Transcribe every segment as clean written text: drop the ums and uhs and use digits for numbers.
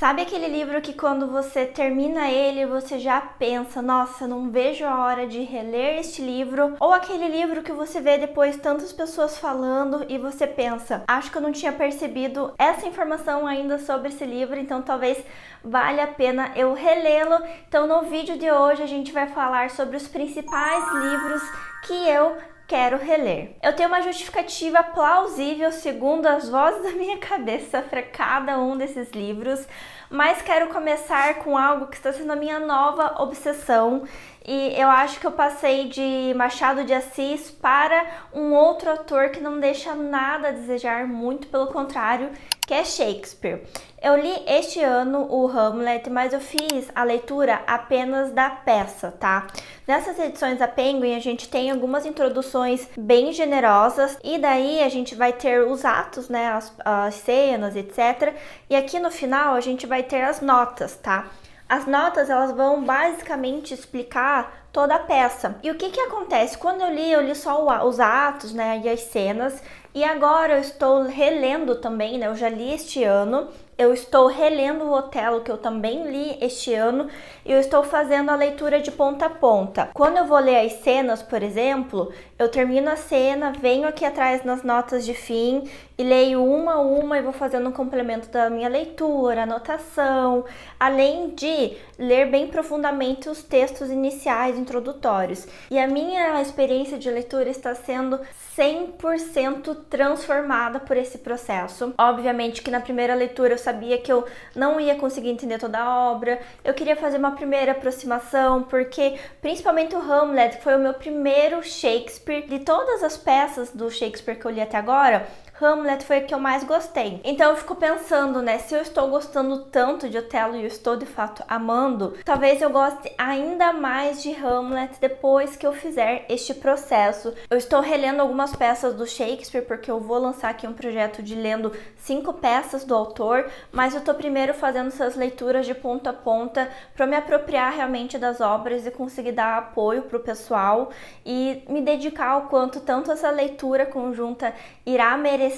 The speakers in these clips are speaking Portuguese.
Sabe aquele livro que quando você termina ele, você já pensa, nossa, não vejo a hora de reler este livro? Ou aquele livro que você vê depois tantas pessoas falando e você pensa, acho que eu não tinha percebido essa informação ainda sobre esse livro, então talvez valha a pena eu relê-lo. Então no vídeo de hoje a gente vai falar sobre os principais livros que eu quero reler. Eu tenho uma justificativa plausível, segundo as vozes da minha cabeça, para cada um desses livros, mas quero começar com algo que está sendo a minha nova obsessão. E eu acho que eu passei de Machado de Assis para um outro autor que não deixa nada a desejar, muito pelo contrário, que é Shakespeare. Eu li este ano o Hamlet, mas eu fiz a leitura apenas da peça, tá? Nessas edições da Penguin, a gente tem algumas introduções bem generosas e daí a gente vai ter os atos, né, as cenas, etc. E aqui no final a gente vai ter as notas, tá? As notas, elas vão basicamente explicar toda a peça. E o que acontece? Quando eu li só os atos, né, e as cenas, e agora eu estou relendo também, né, eu já li este ano, eu estou relendo o Otelo, que eu também li este ano, e eu estou fazendo a leitura de ponta a ponta. Quando eu vou ler as cenas, por exemplo, eu termino a cena, venho aqui atrás nas notas de fim e leio uma a uma e vou fazendo um complemento da minha leitura, anotação, além de ler bem profundamente os textos iniciais, introdutórios. E a minha experiência de leitura está sendo 100% transformada por esse processo. Obviamente que na primeira leitura eu sabia que eu não ia conseguir entender toda a obra, eu queria fazer uma primeira aproximação, porque principalmente o Hamlet, que foi o meu primeiro Shakespeare, de todas as peças do Shakespeare que eu li até agora, Hamlet foi o que eu mais gostei. Então eu fico pensando, né, se eu estou gostando tanto de Otelo e eu estou de fato amando, talvez eu goste ainda mais de Hamlet depois que eu fizer este processo. Eu estou relendo algumas peças do Shakespeare porque eu vou lançar aqui um projeto de lendo 5 peças do autor, mas eu tô primeiro fazendo essas leituras de ponta a ponta para me apropriar realmente das obras e conseguir dar apoio pro pessoal e me dedicar ao quanto tanto essa leitura conjunta irá merecer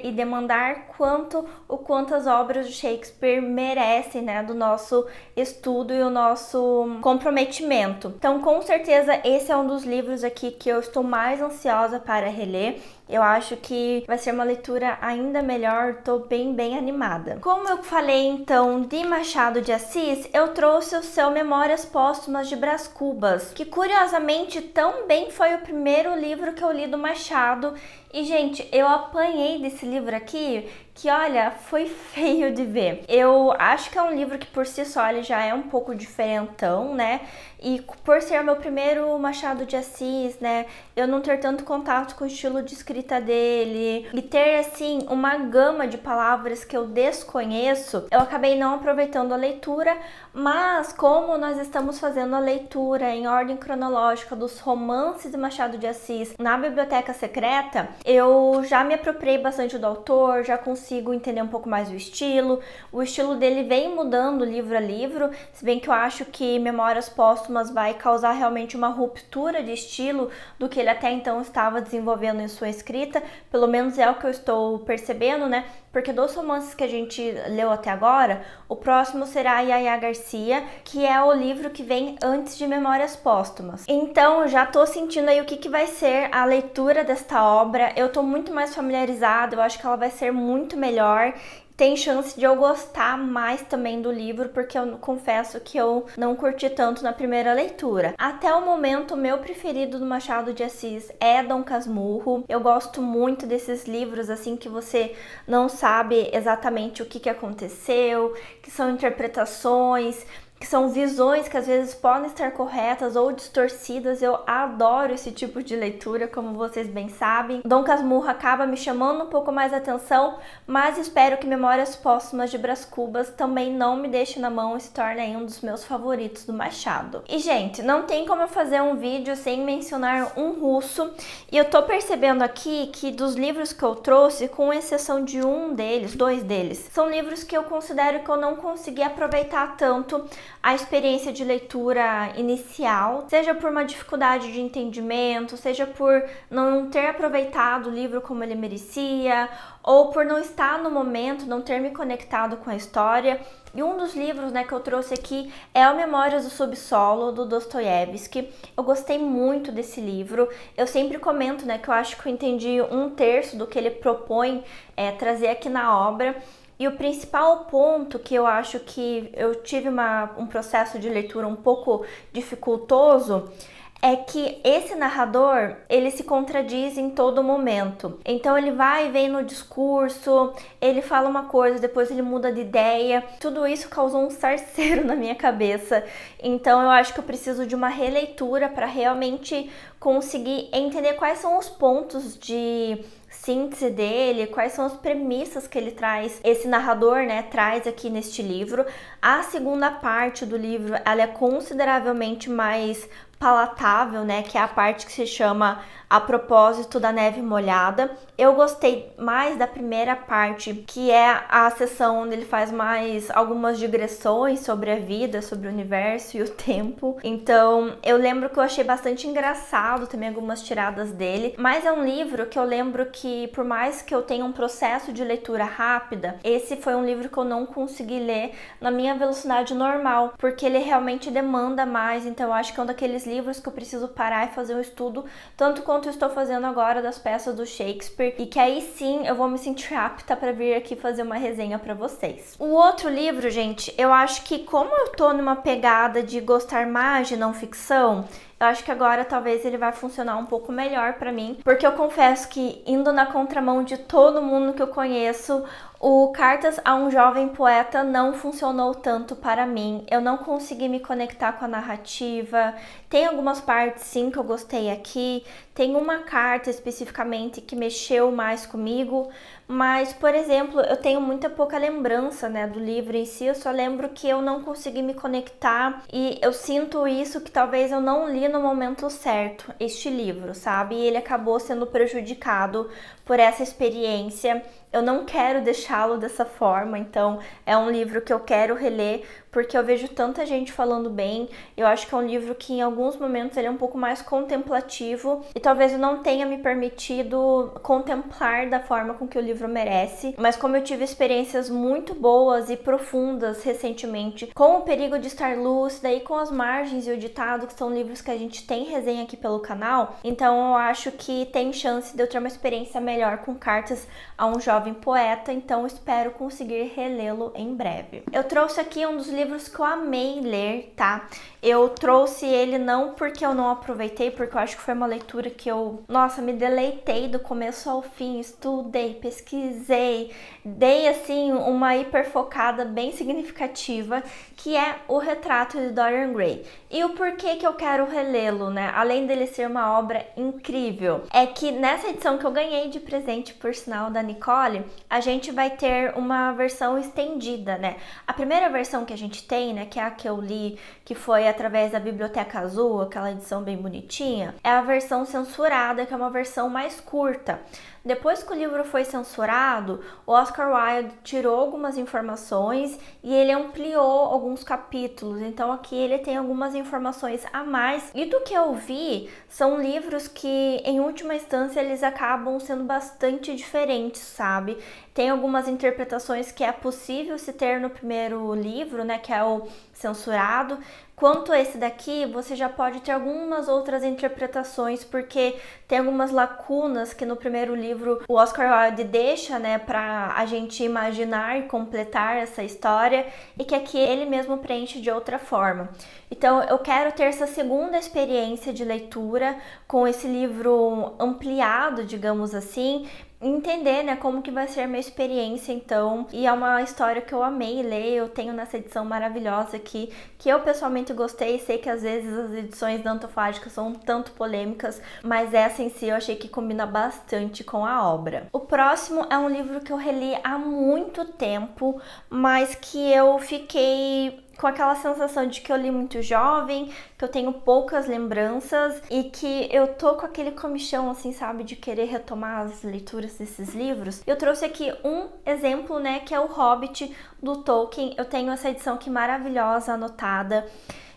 e demandar o quanto as obras de Shakespeare merecem, né, do nosso estudo e o nosso comprometimento. Então, com certeza, esse é um dos livros aqui que eu estou mais ansiosa para reler. Eu acho que vai ser uma leitura ainda melhor, tô bem animada. Como eu falei então de Machado de Assis, eu trouxe o seu Memórias Póstumas de Brás Cubas, que curiosamente também foi o primeiro livro que eu li do Machado. E gente, eu apanhei desse livro aqui, que olha, foi feio de ver. Eu acho que é um livro que por si só ele já é um pouco diferentão, né? E por ser meu primeiro Machado de Assis, né, eu não ter tanto contato com o estilo de escrita dele e ter, assim, uma gama de palavras que eu desconheço, eu acabei não aproveitando a leitura, mas como nós estamos fazendo a leitura em ordem cronológica dos romances de Machado de Assis na Biblioteca Secreta, eu já me apropriei bastante do autor, já consigo entender um pouco mais o estilo dele vem mudando livro a livro, se bem que eu acho que Memórias Póstumas vai causar realmente uma ruptura de estilo do que ele até então estava desenvolvendo em sua escrita, pelo menos é o que eu estou percebendo, né? Porque dos romances que a gente leu até agora, o próximo será Yaya Garcia, que é o livro que vem antes de Memórias Póstumas. Então, eu já tô sentindo aí o que vai ser a leitura desta obra. Eu tô muito mais familiarizada, eu acho que ela vai ser muito melhor. Tem chance de eu gostar mais também do livro, porque eu confesso que eu não curti tanto na primeira leitura. Até o momento, o meu preferido do Machado de Assis é Dom Casmurro. Eu gosto muito desses livros, assim, que você não sabe exatamente o que aconteceu, que são interpretações, que são visões que às vezes podem estar corretas ou distorcidas. Eu adoro esse tipo de leitura, como vocês bem sabem. Dom Casmurro acaba me chamando um pouco mais a atenção, mas espero que Memórias Póstumas de Brás Cubas também não me deixe na mão e se torne um dos meus favoritos do Machado. E, gente, não tem como eu fazer um vídeo sem mencionar um russo, e eu tô percebendo aqui que dos livros que eu trouxe, com exceção de dois deles, são livros que eu considero que eu não consegui aproveitar tanto, a experiência de leitura inicial, seja por uma dificuldade de entendimento, seja por não ter aproveitado o livro como ele merecia, ou por não estar no momento, não ter me conectado com a história. E um dos livros, né, que eu trouxe aqui é o Memórias do Subsolo, do Dostoiévski. Eu gostei muito desse livro. Eu sempre comento, né, que eu acho que eu entendi 1/3 do que ele propõe trazer aqui na obra. E o principal ponto que eu acho que eu tive um processo de leitura um pouco dificultoso é que esse narrador, ele se contradiz em todo momento. Então ele vai e vem no discurso, ele fala uma coisa, depois ele muda de ideia. Tudo isso causou um sarceiro na minha cabeça. Então eu acho que eu preciso de uma releitura para realmente conseguir entender quais são os pontos de síntese dele, quais são as premissas que ele traz, esse narrador, né, traz aqui neste livro. A segunda parte do livro, ela é consideravelmente mais palatável, né, que é a parte que se chama A Propósito da Neve Molhada. Eu gostei mais da primeira parte, que é a sessão onde ele faz mais algumas digressões sobre a vida, sobre o universo e o tempo. Então, eu lembro que eu achei bastante engraçado também algumas tiradas dele, mas é um livro que eu lembro que, por mais que eu tenha um processo de leitura rápida, esse foi um livro que eu não consegui ler na minha velocidade normal, porque ele realmente demanda mais. Então, eu acho que é um daqueles livros que eu preciso parar e fazer um estudo, tanto quanto eu estou fazendo agora das peças do Shakespeare, e que aí sim eu vou me sentir apta para vir aqui fazer uma resenha para vocês. O outro livro, gente, eu acho que como eu tô numa pegada de gostar mais de não ficção, eu acho que agora talvez ele vai funcionar um pouco melhor pra mim, porque eu confesso que, indo na contramão de todo mundo que eu conheço, o Cartas a um Jovem Poeta não funcionou tanto para mim. Eu não consegui me conectar com a narrativa. Tem algumas partes sim que eu gostei aqui. Tem uma carta especificamente que mexeu mais comigo, mas, por exemplo, eu tenho muita pouca lembrança, né, do livro em si. Eu só lembro que eu não consegui me conectar e eu sinto isso, que talvez eu não li no momento certo este livro, sabe? E ele acabou sendo prejudicado por essa experiência. Eu não quero deixá-lo dessa forma, então é um livro que eu quero reler, porque eu vejo tanta gente falando bem. Eu acho que é um livro que em alguns momentos ele é um pouco mais contemplativo e talvez eu não tenha me permitido contemplar da forma com que o livro merece, mas como eu tive experiências muito boas e profundas recentemente com O Perigo de Estar Lúcida e com As Margens e o Ditado, que são livros que a gente tem resenha aqui pelo canal, então eu acho que tem chance de eu ter uma experiência melhor com Cartas a um Jovem Poeta, então espero conseguir relê-lo em breve. Eu trouxe aqui um dos livros que eu amei ler, tá? Eu trouxe ele não porque eu não aproveitei, porque eu acho que foi uma leitura que eu, nossa, me deleitei do começo ao fim, estudei, pesquisei, dei assim uma hiperfocada bem significativa, que é O Retrato de Dorian Gray. E o porquê que eu quero relê-lo, né? Além dele ser uma obra incrível, é que nessa edição que eu ganhei de presente, por sinal, da Nicole, a gente vai ter uma versão estendida, né? A primeira versão que a gente tem, né, que é a que eu li, que foi através da Biblioteca Azul, aquela edição bem bonitinha, é a versão censurada, que é uma versão mais curta. Depois que o livro foi censurado, o Oscar Wilde tirou algumas informações e ele ampliou alguns capítulos. Então aqui ele tem algumas informações a mais. E do que eu vi, são livros que, em última instância, eles acabam sendo bastante diferentes, sabe? Tem algumas interpretações que é possível se ter no primeiro livro, né, que é o censurado. Quanto a esse daqui, você já pode ter algumas outras interpretações, porque tem algumas lacunas que no primeiro livro o Oscar Wilde deixa, né, pra a gente imaginar e completar essa história, e que aqui ele mesmo preenche de outra forma. Então eu quero ter essa segunda experiência de leitura com esse livro ampliado, digamos assim, entender, né, como que vai ser a minha experiência, então. E é uma história que eu amei ler, eu tenho nessa edição maravilhosa aqui, que eu pessoalmente gostei. Sei que às vezes as edições da Antofágica são um tanto polêmicas, mas essa em si eu achei que combina bastante com a obra. O próximo é um livro que eu reli há muito tempo, mas que eu fiquei com aquela sensação de que eu li muito jovem, que eu tenho poucas lembranças e que eu tô com aquele comichão, assim, sabe, de querer retomar as leituras desses livros. Eu trouxe aqui um exemplo, né, que é o Hobbit do Tolkien. Eu tenho essa edição aqui maravilhosa, anotada.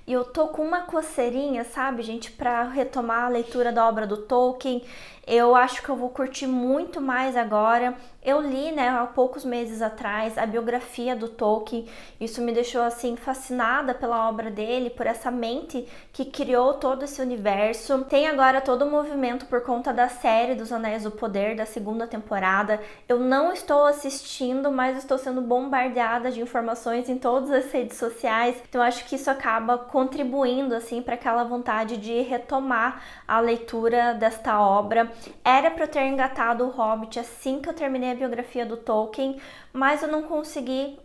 E eu tô com uma coceirinha, sabe, gente, pra retomar a leitura da obra do Tolkien. Eu acho que eu vou curtir muito mais agora. Eu li, né, há poucos meses atrás, a biografia do Tolkien. Isso me deixou, assim, fascinada pela obra dele, por essa mente que criou todo esse universo. Tem agora todo o movimento por conta da série dos Anéis do Poder, da segunda temporada. Eu não estou assistindo, mas estou sendo bombardeada de informações em todas as redes sociais. Então, acho que isso acaba contribuindo, assim, para aquela vontade de retomar a leitura desta obra. Era para eu ter engatado o Hobbit assim que eu terminei a biografia do Tolkien, mas eu não consegui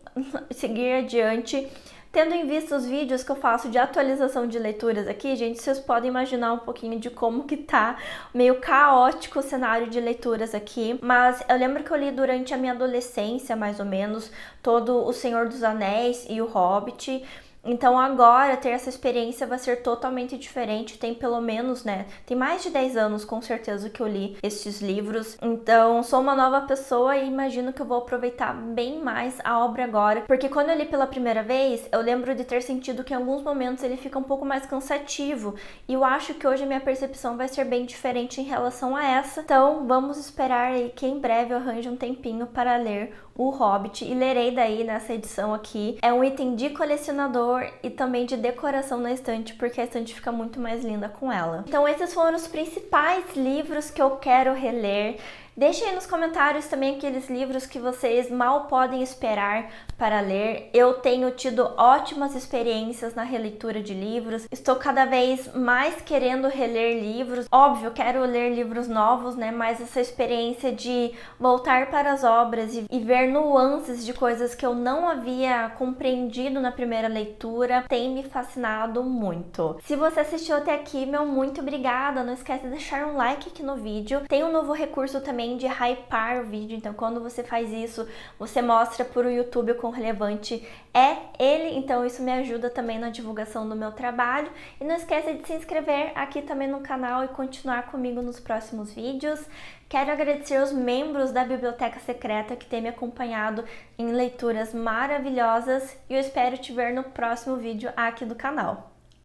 seguir adiante. Tendo em vista os vídeos que eu faço de atualização de leituras aqui, gente, vocês podem imaginar um pouquinho de como que tá meio caótico o cenário de leituras aqui. Mas eu lembro que eu li durante a minha adolescência, mais ou menos, todo O Senhor dos Anéis e O Hobbit. Então agora ter essa experiência vai ser totalmente diferente. Tem pelo menos, né, tem mais de 10 anos com certeza que eu li estes livros. Então sou uma nova pessoa e imagino que eu vou aproveitar bem mais a obra agora. Porque quando eu li pela primeira vez, eu lembro de ter sentido que em alguns momentos ele fica um pouco mais cansativo. E eu acho que hoje a minha percepção vai ser bem diferente em relação a essa. Então vamos esperar aí que em breve eu arranje um tempinho para ler o Hobbit e lerei daí nessa edição aqui. É um item de colecionador e também de decoração na estante, porque a estante fica muito mais linda com ela. Então esses foram os principais livros que eu quero reler. Deixem aí nos comentários também aqueles livros que vocês mal podem esperar para ler. Eu tenho tido ótimas experiências na releitura de livros. Estou cada vez mais querendo reler livros. Óbvio, quero ler livros novos, né? Mas essa experiência de voltar para as obras e ver nuances de coisas que eu não havia compreendido na primeira leitura tem me fascinado muito. Se você assistiu até aqui, meu muito obrigada. Não esquece de deixar um like aqui no vídeo. Tem um novo recurso também de hypar o vídeo, então quando você faz isso, você mostra para o YouTube o quão relevante é ele, então isso me ajuda também na divulgação do meu trabalho. E não esqueça de se inscrever aqui também no canal e continuar comigo nos próximos vídeos. Quero agradecer aos membros da Biblioteca Secreta que têm me acompanhado em leituras maravilhosas e eu espero te ver no próximo vídeo aqui do canal.